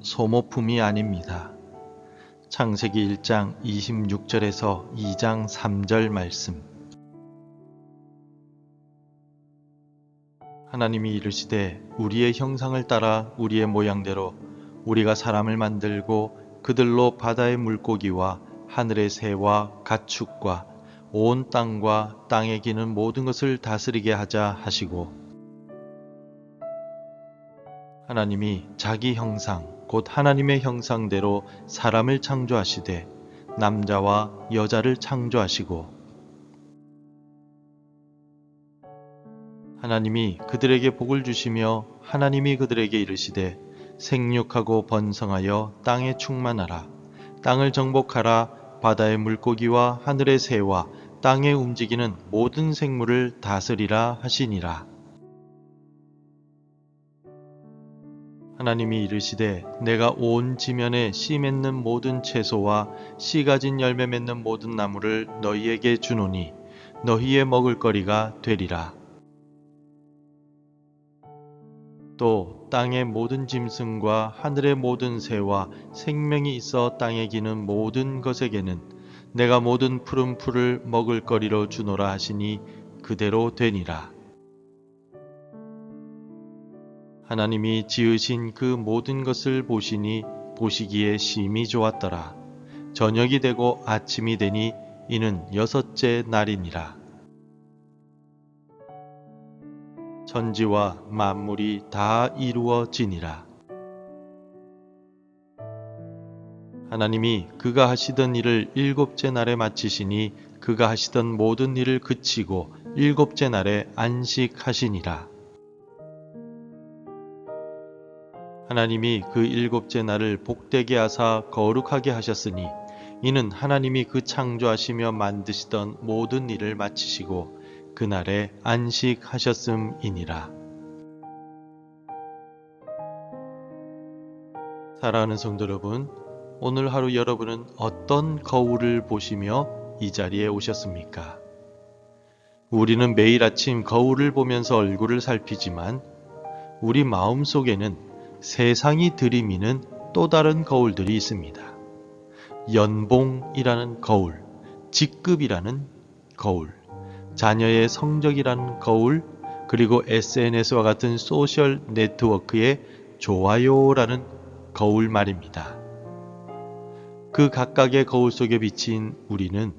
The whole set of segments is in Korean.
소모품이 아닙니다. 창세기 1장 26절에서 2장 3절 말씀. 하나님이 이르시되 우리의 형상을 따라 우리의 모양대로 우리가 사람을 만들고 그들로 바다의 물고기와 하늘의 새와 가축과 온 땅과 땅에 기는 모든 것을 다스리게 하자 하시고, 하나님이 자기 형상 곧 하나님의 형상대로 사람을 창조하시되 남자와 여자를 창조하시고, 하나님이 그들에게 복을 주시며 하나님이 그들에게 이르시되 생육하고 번성하여 땅에 충만하라. 땅을 정복하라. 바다의 물고기와 하늘의 새와 땅에 움직이는 모든 생물을 다스리라 하시니라. 하나님이 이르시되 내가 온 지면에 씨 맺는 모든 채소와 씨 가진 열매 맺는 모든 나무를 너희에게 주노니 너희의 먹을거리가 되리라. 또 땅의 모든 짐승과 하늘의 모든 새와 생명이 있어 땅에 기는 모든 것에게는 내가 모든 푸른 풀을 먹을거리로 주노라 하시니 그대로 되니라. 하나님이 지으신 그 모든 것을 보시니 보시기에 심히 좋았더라. 저녁이 되고 아침이 되니 이는 여섯째 날이니라. 천지와 만물이 다 이루어지니라. 하나님이 그가 하시던 일을 일곱째 날에 마치시니 그가 하시던 모든 일을 그치고 일곱째 날에 안식하시니라. 하나님이 그 일곱째 날을 복되게 하사 거룩하게 하셨으니 이는 하나님이 그 창조하시며 만드시던 모든 일을 마치시고 그날에 안식하셨음이니라. 사랑하는 성도 여러분, 오늘 하루 여러분은 어떤 거울을 보시며 이 자리에 오셨습니까? 우리는 매일 아침 거울을 보면서 얼굴을 살피지만 우리 마음속에는 세상이 들이미는 또 다른 거울들이 있습니다. 연봉이라는 거울, 직급이라는 거울, 자녀의 성적이라는 거울, 그리고 SNS와 같은 소셜 네트워크의 좋아요라는 거울 말입니다. 그 각각의 거울 속에 비친 우리는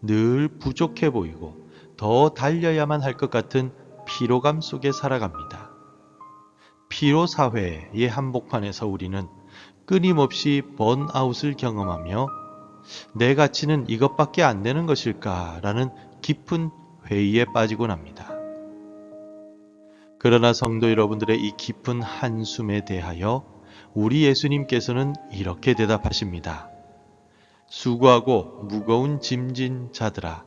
늘 부족해 보이고 더 달려야만 할 것 같은 피로감 속에 살아갑니다. 피로사회의 한복판에서 우리는 끊임없이 번아웃을 경험하며 내 가치는 이것밖에 안 되는 것일까라는 깊은 회의에 빠지곤 합니다. 그러나 성도 여러분들의 이 깊은 한숨에 대하여 우리 예수님께서는 이렇게 대답하십니다. 수고하고 무거운 짐진 자들아,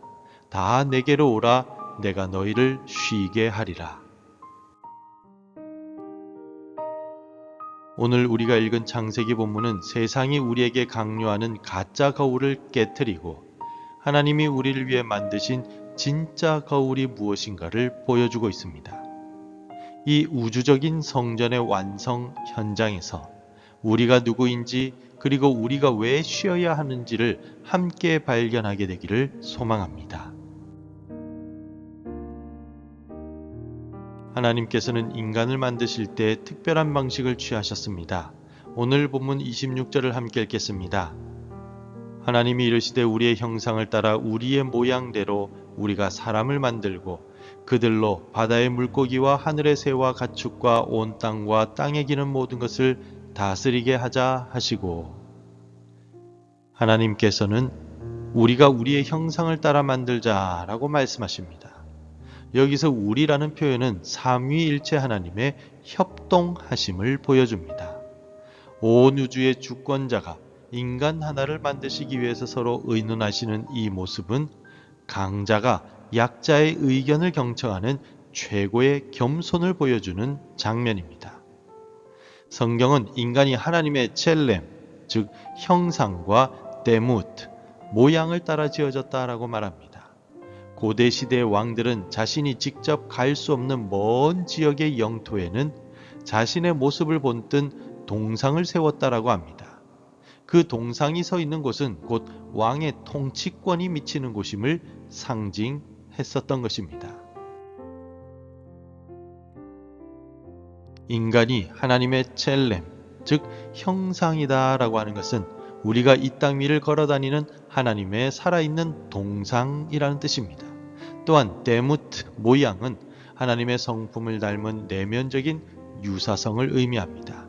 다 내게로 오라. 내가 너희를 쉬게 하리라. 오늘 우리가 읽은 창세기 본문은 세상이 우리에게 강요하는 가짜 거울을 깨트리고 하나님이 우리를 위해 만드신 진짜 거울이 무엇인가를 보여주고 있습니다. 이 우주적인 성전의 완성 현장에서 우리가 누구인지 그리고 우리가 왜 쉬어야 하는지를 함께 발견하게 되기를 소망합니다. 하나님께서는 인간을 만드실 때 특별한 방식을 취하셨습니다. 오늘 본문 26절을 함께 읽겠습니다. 하나님이 이르시되 우리의 형상을 따라 우리의 모양대로 우리가 사람을 만들고 그들로 바다의 물고기와 하늘의 새와 가축과 온 땅과 땅에 기는 모든 것을 다스리게 하자 하시고, 하나님께서는 우리가 우리의 형상을 따라 만들자라고 말씀하십니다. 여기서 우리라는 표현은 삼위일체 하나님의 협동하심을 보여줍니다. 온 우주의 주권자가 인간 하나를 만드시기 위해서 서로 의논하시는 이 모습은 강자가 약자의 의견을 경청하는 최고의 겸손을 보여주는 장면입니다. 성경은 인간이 하나님의 첼렘, 즉 형상과 데무트, 모양을 따라 지어졌다라고 말합니다. 고대 시대의 왕들은 자신이 직접 갈 수 없는 먼 지역의 영토에는 자신의 모습을 본뜬 동상을 세웠다라고 합니다. 그 동상이 서 있는 곳은 곧 왕의 통치권이 미치는 곳임을 상징했었던 것입니다. 인간이 하나님의 첼렘, 즉 형상이다라고 하는 것은 우리가 이 땅 위를 걸어다니는 하나님의 살아있는 동상이라는 뜻입니다. 또한 데무트, 모양은 하나님의 성품을 닮은 내면적인 유사성을 의미합니다.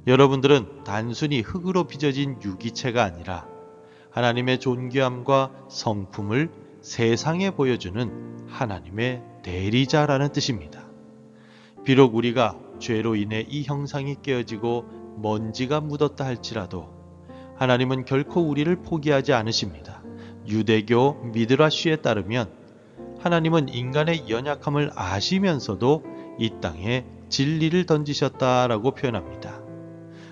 여러분들은 단순히 흙으로 빚어진 유기체가 아니라 하나님의 존귀함과 성품을 세상에 보여주는 하나님의 대리자라는 뜻입니다. 비록 우리가 죄로 인해 이 형상이 깨어지고 먼지가 묻었다 할지라도 하나님은 결코 우리를 포기하지 않으십니다. 유대교 미드라쉬에 따르면 하나님은 인간의 연약함을 아시면서도 이 땅에 진리를 던지셨다라고 표현합니다.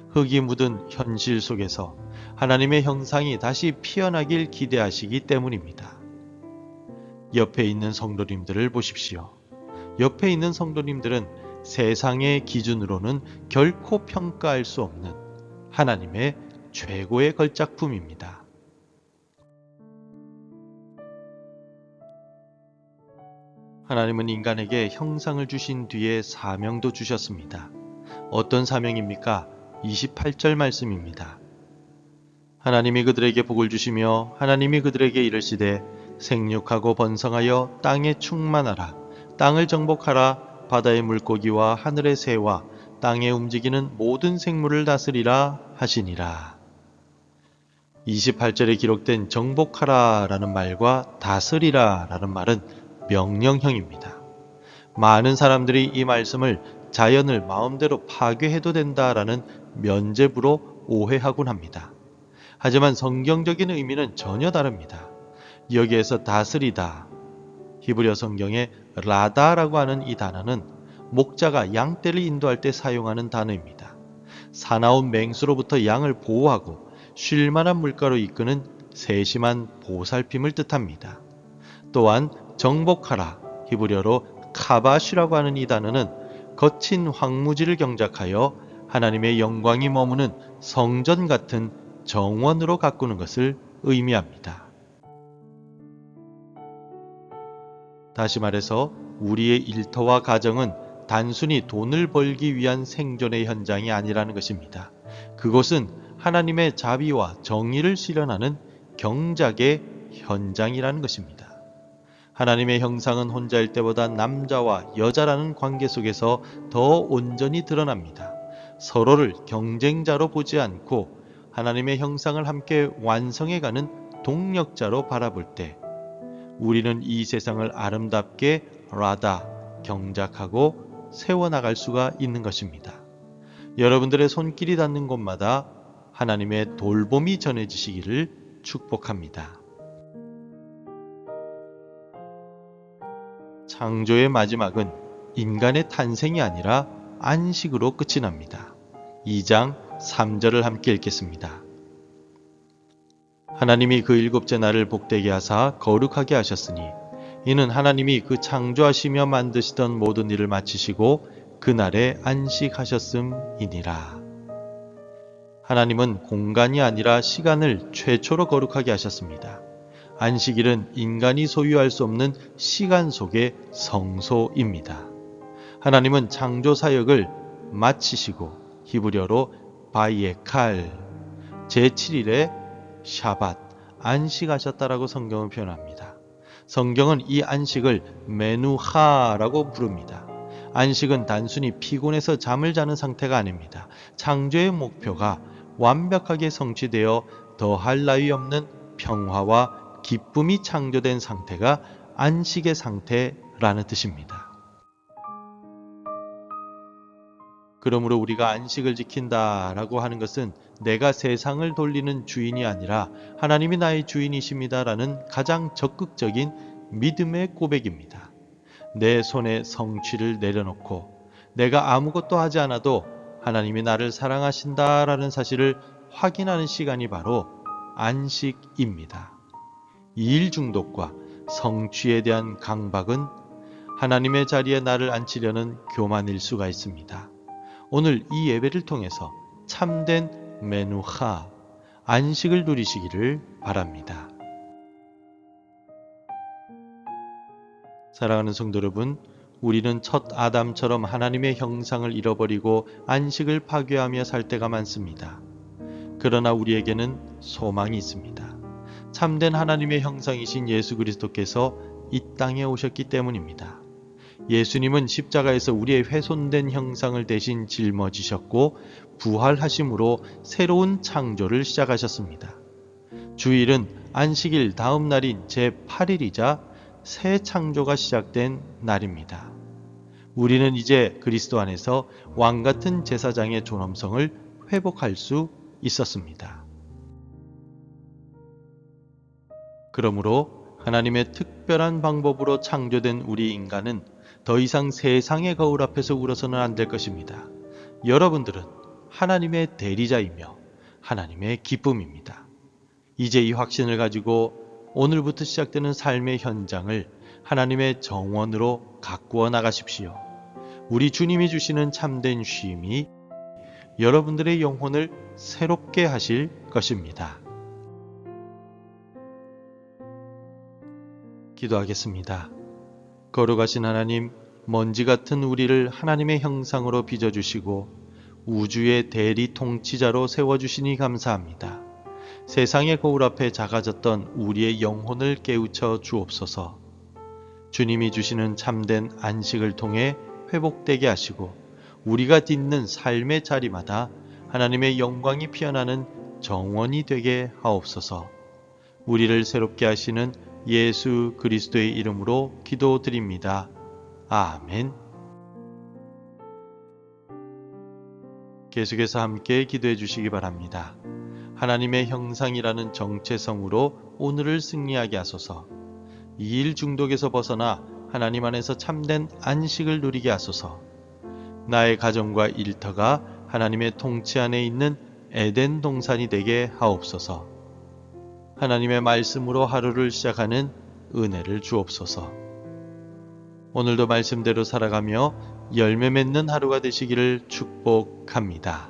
흙이 묻은 현실 속에서 하나님의 형상이 다시 피어나길 기대하시기 때문입니다. 옆에 있는 성도님들을 보십시오. 옆에 있는 성도님들은 세상의 기준으로는 결코 평가할 수 없는 하나님의 최고의 걸작품입니다. 하나님은 인간에게 형상을 주신 뒤에 사명도 주셨습니다. 어떤 사명입니까? 28절 말씀입니다. 하나님이 그들에게 복을 주시며 하나님이 그들에게 이르시되 생육하고 번성하여 땅에 충만하라. 땅을 정복하라. 바다의 물고기와 하늘의 새와 땅에 움직이는 모든 생물을 다스리라 하시니라. 28절에 기록된 정복하라 라는 말과 다스리라 라는 말은 명령형입니다. 많은 사람들이 이 말씀을 자연을 마음대로 파괴해도 된다라는 면죄부로 오해하곤 합니다. 하지만 성경적인 의미는 전혀 다릅니다. 여기에서 다스리다, 히브리어 성경에 라다라고 하는 이 단어는 목자가 양떼를 인도할 때 사용하는 단어입니다. 사나운 맹수로부터 양을 보호하고 쉴만한 물가로 이끄는 세심한 보살핌을 뜻합니다. 또한 정복하라, 히브리어로 카바시라고 하는 이 단어는 거친 황무지를 경작하여 하나님의 영광이 머무는 성전 같은 정원으로 가꾸는 것을 의미합니다. 다시 말해서 우리의 일터와 가정은 단순히 돈을 벌기 위한 생존의 현장이 아니라는 것입니다. 그곳은 하나님의 자비와 정의를 실현하는 경작의 현장이라는 것입니다. 하나님의 형상은 혼자일 때보다 남자와 여자라는 관계 속에서 더 온전히 드러납니다. 서로를 경쟁자로 보지 않고 하나님의 형상을 함께 완성해가는 동력자로 바라볼 때 우리는 이 세상을 아름답게 라다, 경작하고 세워나갈 수가 있는 것입니다. 여러분들의 손길이 닿는 곳마다 하나님의 돌봄이 전해지시기를 축복합니다. 창조의 마지막은 인간의 탄생이 아니라 안식으로 끝이 납니다. 2장 3절을 함께 읽겠습니다. 하나님이 그 일곱째 날을 복되게 하사 거룩하게 하셨으니 이는 하나님이 그 창조하시며 만드시던 모든 일을 마치시고 그날에 안식하셨음이니라. 하나님은 공간이 아니라 시간을 최초로 거룩하게 하셨습니다. 안식일은 인간이 소유할 수 없는 시간 속의 성소입니다. 하나님은 창조 사역을 마치시고 히브리어로 바이에칼 제7일에 샤밧 안식하셨다라고 성경은 표현합니다. 성경은 이 안식을 메누하라고 부릅니다. 안식은 단순히 피곤해서 잠을 자는 상태가 아닙니다. 창조의 목표가 완벽하게 성취되어 더할 나위 없는 평화와 기쁨이 창조된 상태가 안식의 상태라는 뜻입니다. 그러므로 우리가 안식을 지킨다라고 하는 것은 내가 세상을 돌리는 주인이 아니라 하나님이 나의 주인이십니다라는 가장 적극적인 믿음의 고백입니다. 내 손에 성취를 내려놓고 내가 아무것도 하지 않아도 하나님이 나를 사랑하신다라는 사실을 확인하는 시간이 바로 안식입니다. 일 중독과 성취에 대한 강박은 하나님의 자리에 나를 앉히려는 교만일 수가 있습니다. 오늘 이 예배를 통해서 참된 메누하, 안식을 누리시기를 바랍니다. 사랑하는 성도 여러분, 우리는 첫 아담처럼 하나님의 형상을 잃어버리고 안식을 파괴하며 살 때가 많습니다. 그러나 우리에게는 소망이 있습니다. 참된 하나님의 형상이신 예수 그리스도께서 이 땅에 오셨기 때문입니다. 예수님은 십자가에서 우리의 훼손된 형상을 대신 짊어지셨고 부활하심으로 새로운 창조를 시작하셨습니다. 주일은 안식일 다음 날인 제8일이자 새 창조가 시작된 날입니다. 우리는 이제 그리스도 안에서 왕같은 제사장의 존엄성을 회복할 수 있었습니다. 그러므로 하나님의 특별한 방법으로 창조된 우리 인간은 더 이상 세상의 거울 앞에서 울어서는 안 될 것입니다. 여러분들은 하나님의 대리자이며 하나님의 기쁨입니다. 이제 이 확신을 가지고 오늘부터 시작되는 삶의 현장을 하나님의 정원으로 가꾸어 나가십시오. 우리 주님이 주시는 참된 쉼이 여러분들의 영혼을 새롭게 하실 것입니다. 기도하겠습니다. 거룩하신 하나님, 먼지 같은 우리를 하나님의 형상으로 빚어주시고 우주의 대리 통치자로 세워주시니 감사합니다. 세상의 거울 앞에 작아졌던 우리의 영혼을 깨우쳐 주옵소서. 주님이 주시는 참된 안식을 통해 회복되게 하시고 우리가 딛는 삶의 자리마다 하나님의 영광이 피어나는 정원이 되게 하옵소서. 우리를 새롭게 하시는 예수 그리스도의 이름으로 기도드립니다. 아멘. 계속해서 함께 기도해 주시기 바랍니다. 하나님의 형상이라는 정체성으로 오늘을 승리하게 하소서. 이 일 중독에서 벗어나 하나님 안에서 참된 안식을 누리게 하소서. 나의 가정과 일터가 하나님의 통치 안에 있는 에덴 동산이 되게 하옵소서. 하나님의 말씀으로 하루를 시작하는 은혜를 주옵소서. 오늘도 말씀대로 살아가며 열매 맺는 하루가 되시기를 축복합니다.